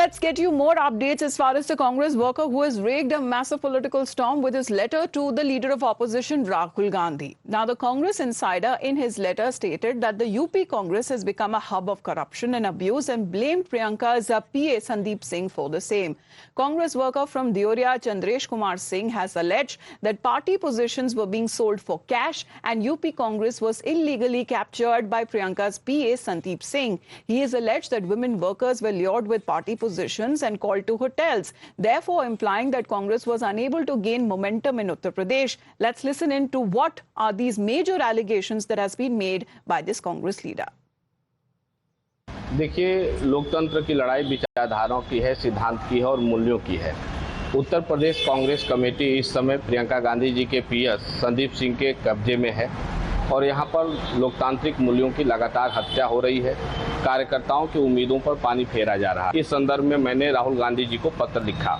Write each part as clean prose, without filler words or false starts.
let's get you more updates as far as the Congress worker who has raked a massive political storm with his letter to the leader of opposition, Rahul Gandhi. Now, the Congress insider in his letter stated that the UP Congress has become a hub of corruption and abuse and blamed Priyanka's PA Sandeep Singh for the same. Congress worker from Deoria, Chandresh Kumar Singh, has alleged that party positions were being sold for cash and UP Congress was illegally captured by Priyanka's PA Sandeep Singh. He has alleged that women workers were lured with party positions and called to hotels, therefore implying that Congress was unable to gain momentum in Uttar Pradesh. Let's listen in to what are these major allegations that has been made by this Congress leader. देखिए, लोकतंत्र की लड़ाई विचारधाराओं की है, सिद्धांत की है और मूल्यों की है। उत्तर प्रदेश कांग्रेस कमेटी इस समय प्रियंका गांधी जी के पीएस संदीप सिंह के कब्जे में है और यहां पर लोकतांत्रिक मूल्यों की लगातार हत्या हो रही है। कार्यकर्ताओं की उम्मीदों पर पानी फेरा जा रहा है। इस संदर्भ में मैंने राहुल गांधी जी को पत्र लिखा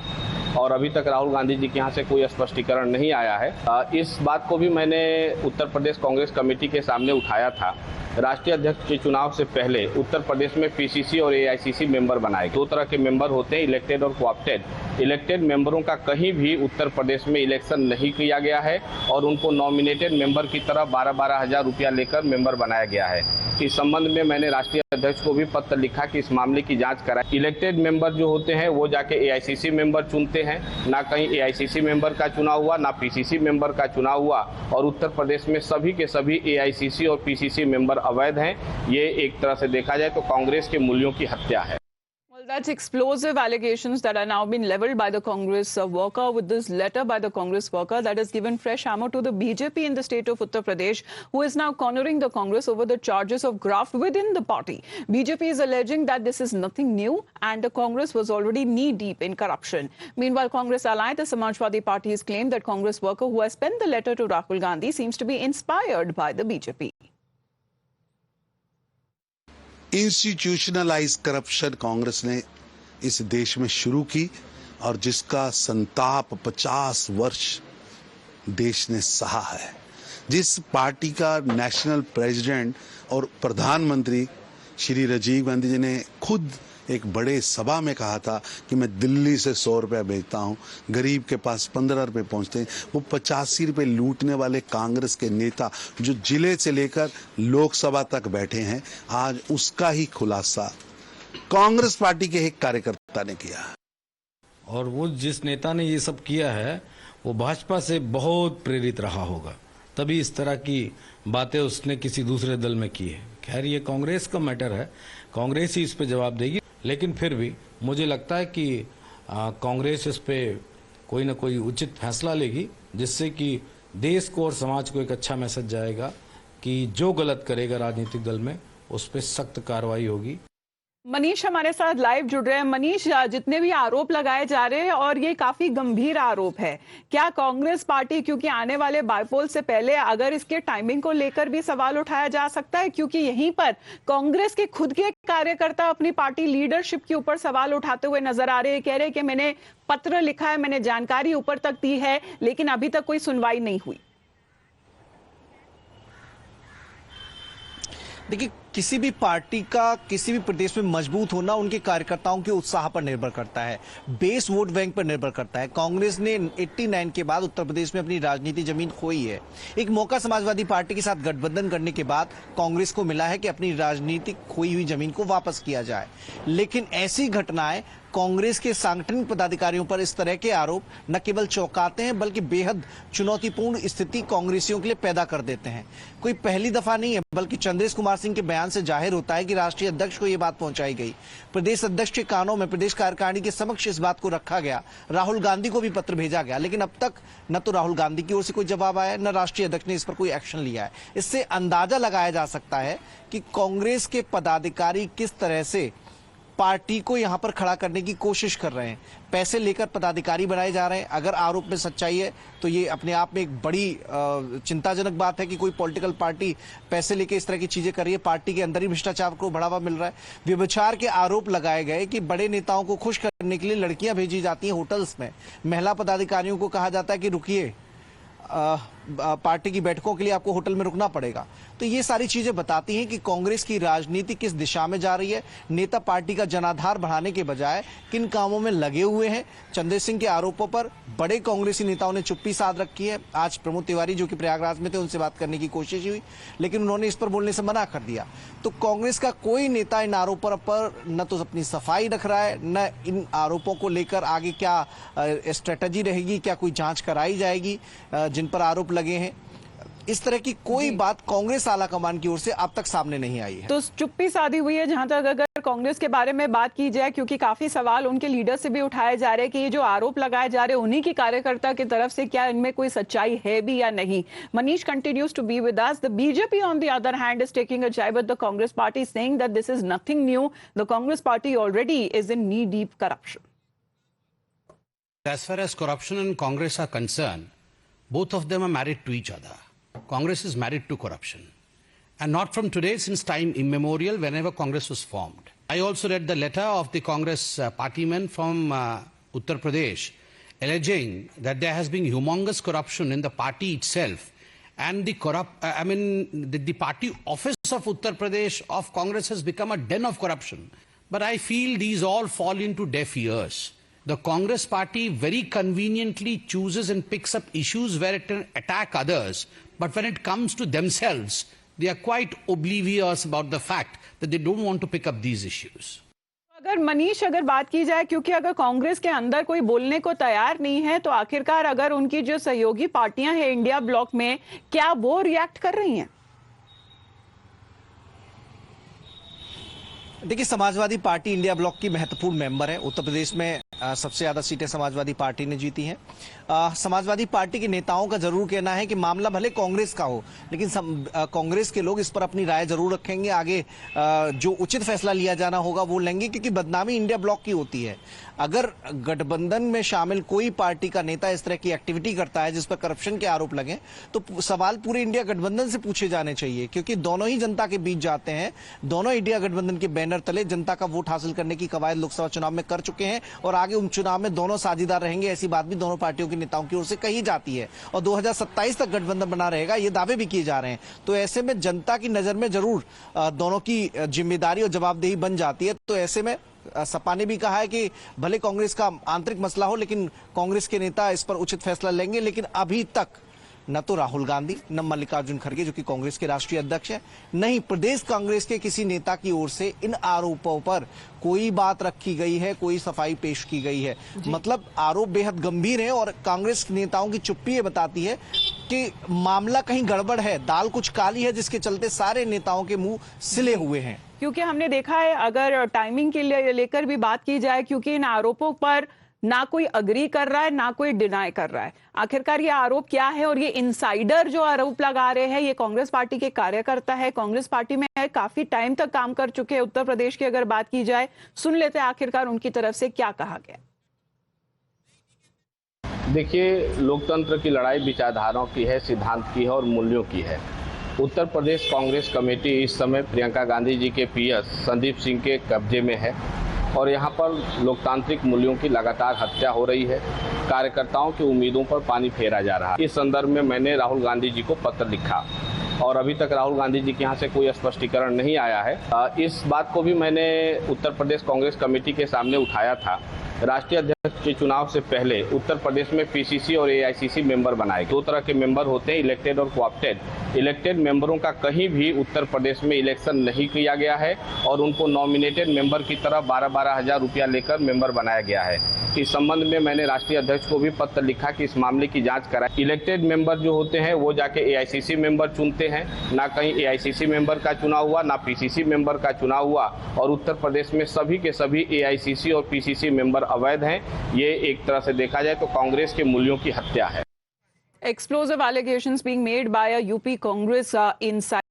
और अभी तक राहुल गांधी जी के यहाँ से कोई स्पष्टीकरण नहीं आया है। इस बात को भी मैंने उत्तर प्रदेश कांग्रेस कमेटी के सामने उठाया था। राष्ट्रीय अध्यक्ष के चुनाव से पहले उत्तर प्रदेश में पीसीसी और एआईसीसी मेंबर बनाए। दो तरह के मेंबर होते हैं, इलेक्टेड और कोऑप्टेड। इलेक्टेड मेंबरों का कहीं भी उत्तर प्रदेश में इलेक्शन नहीं किया गया है और उनको नॉमिनेटेड मेंबर की तरह 12-12 हज़ार रुपया लेकर मेंबर बनाया गया है। इस संबंध में मैंने राष्ट्रीय अध्यक्ष को भी पत्र लिखा कि इस मामले की जांच कराएं। इलेक्टेड मेंबर जो होते हैं वो जाके एआईसीसी मेंबर चुनते हैं, ना कहीं एआईसीसी मेंबर का चुनाव हुआ, ना पीसीसी मेंबर का चुनाव हुआ और उत्तर प्रदेश में सभी के सभी एआईसीसी और पीसीसी मेंबर अवैध हैं। ये एक तरह से देखा जाए तो कांग्रेस के मूल्यों की हत्या है। Well, that's explosive allegations that are now being leveled by the Congress worker with this letter by the Congress worker that has given fresh ammo to the BJP in the state of Uttar Pradesh, who is now cornering the Congress over the charges of graft within the party. BJP is alleging that this is nothing new and the Congress was already knee-deep in corruption. Meanwhile, Congress ally, the Samajwadi Party, has claimed that Congress worker who has penned the letter to Rahul Gandhi seems to be inspired by the BJP. Institutionalise corruption Congress ने इस देश में शुरू की और जिसका संताप 50 वर्ष देश ने सहा है। जिस पार्टी का नेशनल प्रेसिडेंट और प्रधानमंत्री श्री राजीव गांधी जी ने खुद एक बड़े सभा में कहा था कि मैं दिल्ली से 100 रुपया भेजता हूं, गरीब के पास 15 रुपए पहुंचते हैं, वो 85 रुपए लूटने वाले कांग्रेस के नेता जो जिले से लेकर लोकसभा तक बैठे हैं, आज उसका ही खुलासा कांग्रेस पार्टी के एक कार्यकर्ता ने किया। और वो जिस नेता ने ये सब किया है वो भाजपा से बहुत प्रेरित रहा होगा, तभी इस तरह की बातें उसने किसी दूसरे दल में की है। खैर, ये कांग्रेस का मैटर है, कांग्रेस ही इस पे जवाब देगी, लेकिन फिर भी मुझे लगता है कि कांग्रेस इस पे कोई ना कोई उचित फैसला लेगी जिससे कि देश को और समाज को एक अच्छा मैसेज जाएगा कि जो गलत करेगा राजनीतिक दल में उस पे सख्त कार्रवाई होगी। मनीष हमारे साथ लाइव जुड़ रहे हैं। मनीष, जितने भी आरोप लगाए जा रहे हैं और ये काफी गंभीर आरोप है, क्या कांग्रेस पार्टी, क्योंकि आने वाले बाईपोल से पहले अगर इसके टाइमिंग को लेकर भी सवाल उठाया जा सकता है, क्योंकि यहीं पर कांग्रेस के खुद के कार्यकर्ता अपनी पार्टी लीडरशिप के ऊपर सवाल उठाते हुए नजर आ रहे हैं, कह रहे हैं कि मैंने पत्र लिखा है, मैंने जानकारी ऊपर तक दी है, लेकिन अभी तक कोई सुनवाई नहीं हुई। देखिए, किसी भी पार्टी का किसी भी प्रदेश में मजबूत होना उनके कार्यकर्ताओं के उत्साह पर निर्भर करता है, बेस वोट बैंक पर निर्भर करता है। कांग्रेस ने 89 के बाद उत्तर प्रदेश में अपनी राजनीति जमीन खोई है। एक मौका समाजवादी पार्टी के साथ गठबंधन करने के बाद कांग्रेस को मिला है कि अपनी राजनीतिक खोई हुई जमीन को वापस किया जाए, लेकिन ऐसी घटनाएं कांग्रेस के सांगठनिक पदाधिकारियों पर इस तरह के आरोप न केवल चौंकाते हैं बल्कि बेहद चुनौतीपूर्ण स्थिति कांग्रेसियों के लिए पैदा कर देते हैं। कोई पहली दफा नहीं है, बल्कि चंद्रेश कुमार सिंह के बयान से जाहिर होता है कि राष्ट्रीय अध्यक्ष को यह बात पहुंचाई गई, प्रदेश अध्यक्ष के कानों में, प्रदेश कार्यकारिणी के समक्ष इस बात को रखा गया, राहुल गांधी को भी पत्र भेजा गया, लेकिन अब तक न तो राहुल गांधी की ओर से कोई जवाब आया, न राष्ट्रीय अध्यक्ष ने इस पर कोई एक्शन लिया है। इससे अंदाजा लगाया जा सकता है कि कांग्रेस के पदाधिकारी किस तरह से पार्टी को यहां पर खड़ा करने की कोशिश कर रहे हैं। पैसे लेकर पदाधिकारी बनाए जा रहे हैं। अगर आरोप में सच्चाई है तो ये अपने आप में एक बड़ी चिंताजनक बात है कि कोई पॉलिटिकल पार्टी पैसे लेकर इस तरह की चीजें कर रही है। पार्टी के अंदर ही भ्रष्टाचार को बढ़ावा मिल रहा है। व्यभिचार के आरोप लगाए गए कि बड़े नेताओं को खुश करने के लिए लड़कियां भेजी जाती हैं होटल्स में। महिला पदाधिकारियों को कहा जाता है कि रुकिए, पार्टी की बैठकों के लिए आपको होटल में रुकना पड़ेगा। तो ये सारी चीजें बताती हैं कि कांग्रेस की राजनीति किस दिशा में जा रही है। नेता पार्टी का जनाधार बढ़ाने के बजाय किन कामों में लगे हुए हैं। चंदेल सिंह के आरोपों पर बड़े कांग्रेसी नेताओं ने चुप्पी साध रखी है। आज प्रमोद तिवारी जो कि प्रयागराज में थे, उनसे बात करने की कोशिश हुई, लेकिन उन्होंने इस पर बोलने से मना कर दिया। तो कांग्रेस का कोई नेता इन आरोपों पर न तो अपनी सफाई रख रहा है, न इन आरोपों को लेकर आगे क्या स्ट्रेटजी रहेगी, क्या कोई जांच कराई जाएगी जिन पर आरोप लगे हैं। इस तरह की कोई बात कांग्रेस आला कमान की ओर से अब तक सामने नहीं आई है। तो चुप्पी साधी हुई है जहां तक अगर कांग्रेस के बारे में बात की जाए, क्योंकि काफी सवाल उनके लीडर से भी उठाए जा रहे हैं कि ये जो आरोप लगाए जा रहे हैं उन्हीं की कार्यकर्ता की तरफ से, क्या इनमें कोई सच्चाई है भी या नहीं। Manish continues to be with us. The BJP on the other hand is taking a jibe with the Congress party, saying that this is nothing new. The Congress party already is in knee deep corruption. As far as corruption and Congress are concerned, both of them are married to each other. Congress is married to corruption. And not from today, since time immemorial, whenever Congress was formed. I also read the letter of the Congress partymen from Uttar Pradesh, alleging that there has been humongous corruption in the party itself. And the party office of Uttar Pradesh of Congress has become a den of corruption. But I feel these all fall into deaf ears. The Congress party very conveniently chooses and picks up issues where it can attack others, but when it comes to themselves, they are quite oblivious about the fact that they don't want to pick up these issues. अगर मनीष अगर बात की जाए, क्योंकि अगर कांग्रेस के अंदर कोई बोलने को तैयार नहीं है, तो आखिरकार अगर उनकी जो सहयोगी पार्टियां हैं इंडिया ब्लॉक में, क्या वो रिएक्ट कर रही हैं? देखिए, समाजवादी पार्टी इंडिया ब्लॉक की महत्वपूर्ण मेंबर है। उत्तर प्रदेश में सबसे ज्यादा सीटें समाजवादी पार्टी ने जीती हैं। समाजवादी पार्टी के नेताओं का जरूर कहना है कि मामला भले कांग्रेस का हो, लेकिन कांग्रेस के लोग इस पर अपनी राय जरूर रखेंगे। आगे जो उचित फैसला लिया जाना होगा वो लेंगे, क्योंकि बदनामी इंडिया ब्लॉक की होती है। अगर गठबंधन में शामिल कोई पार्टी का नेता इस तरह की एक्टिविटी करता है जिस पर करप्शन के आरोप लगे, तो सवाल पूरे इंडिया गठबंधन से पूछे जाने चाहिए, क्योंकि दोनों ही जनता के बीच जाते हैं। दोनों इंडिया गठबंधन के बैनर तले जनता का वोट हासिल करने की कवायद लोकसभा चुनाव में कर चुके हैं, और आगे उन चुनाव में दोनों साझीदार रहेंगे। ऐसी बात भी दोनों पार्टियों के नेताओं की ओर से कही जाती है, और 2027 तक गठबंधन बना रहेगा, ये दावे भी किए जा रहे हैं। तो ऐसे में जनता की नजर में जरूर दोनों की जिम्मेदारी और जवाबदेही बन जाती है। तो ऐसे में सपा ने भी कहा है कि भले कांग्रेस का आंतरिक मसला हो, लेकिन कांग्रेस के नेता इस पर उचित फैसला लेंगे। लेकिन अभी तक न तो राहुल गांधी, न मल्लिकार्जुन खड़गे जो कि कांग्रेस के राष्ट्रीय अध्यक्ष हैं, नहीं प्रदेश कांग्रेस के किसी नेता की ओर से इन आरोपों पर कोई बात रखी गई है, कोई सफाई पेश की गई है। मतलब आरोप बेहद गंभीर है, और कांग्रेस नेताओं की चुप्पी ये बताती है कि मामला कहीं गड़बड़ है, दाल कुछ काली है, जिसके चलते सारे नेताओं के मुंह सिले हुए हैं। क्योंकि हमने देखा है, अगर टाइमिंग के लेकर भी बात की जाए, क्योंकि इन आरोपों पर ना कोई अग्री कर रहा है, ना कोई डिनाई कर रहा है। आखिरकार ये आरोप क्या है, और ये इनसाइडर जो आरोप लगा रहे हैं, ये कांग्रेस पार्टी के कार्यकर्ता है, कांग्रेस पार्टी में काफी टाइम तक काम कर चुके हैं। उत्तर प्रदेश की अगर बात की जाए, सुन लेते हैं आखिरकार उनकी तरफ से क्या कहा गया। देखिए, लोकतंत्र की लड़ाई विचारधाराओं की है, सिद्धांत की है और मूल्यों की है। उत्तर प्रदेश कांग्रेस कमेटी इस समय प्रियंका गांधी जी के पीएस संदीप सिंह के कब्जे में है, और यहाँ पर लोकतांत्रिक मूल्यों की लगातार हत्या हो रही है। कार्यकर्ताओं की उम्मीदों पर पानी फेरा जा रहा है। इस संदर्भ में मैंने राहुल गांधी जी को पत्र लिखा, और अभी तक राहुल गांधी जी के यहाँ से कोई स्पष्टीकरण नहीं आया है। इस बात को भी मैंने उत्तर प्रदेश कांग्रेस कमेटी के सामने उठाया था। राष्ट्रीय अध्यक्ष के चुनाव से पहले उत्तर प्रदेश में पीसीसी और एआईसीसी मेंबर बनाए। दो तरह के मेंबर होते हैं, इलेक्टेड और कोऑप्टेड। इलेक्टेड मेंबरों का कहीं भी उत्तर प्रदेश में इलेक्शन नहीं किया गया है, और उनको नॉमिनेटेड मेंबर की तरह 12-12 हज़ार रुपया लेकर मेंबर बनाया गया है। इस संबंध में मैंने राष्ट्रीय अध्यक्ष को भी पत्र लिखा कि इस मामले की जांच कराएं। इलेक्टेड मेंबर जो होते हैं वो जाके एआईसीसी मेंबर चुनते हैं, ना कहीं एआईसीसी मेंबर का चुनाव हुआ, ना पीसीसी मेंबर का चुनाव हुआ, और उत्तर प्रदेश में सभी के सभी एआईसीसी और पीसीसी मेंबर अवैध हैं। ये एक तरह से देखा जाए तो कांग्रेस के मूल्यों की हत्या है। Explosive allegations being made by a UP Congress inside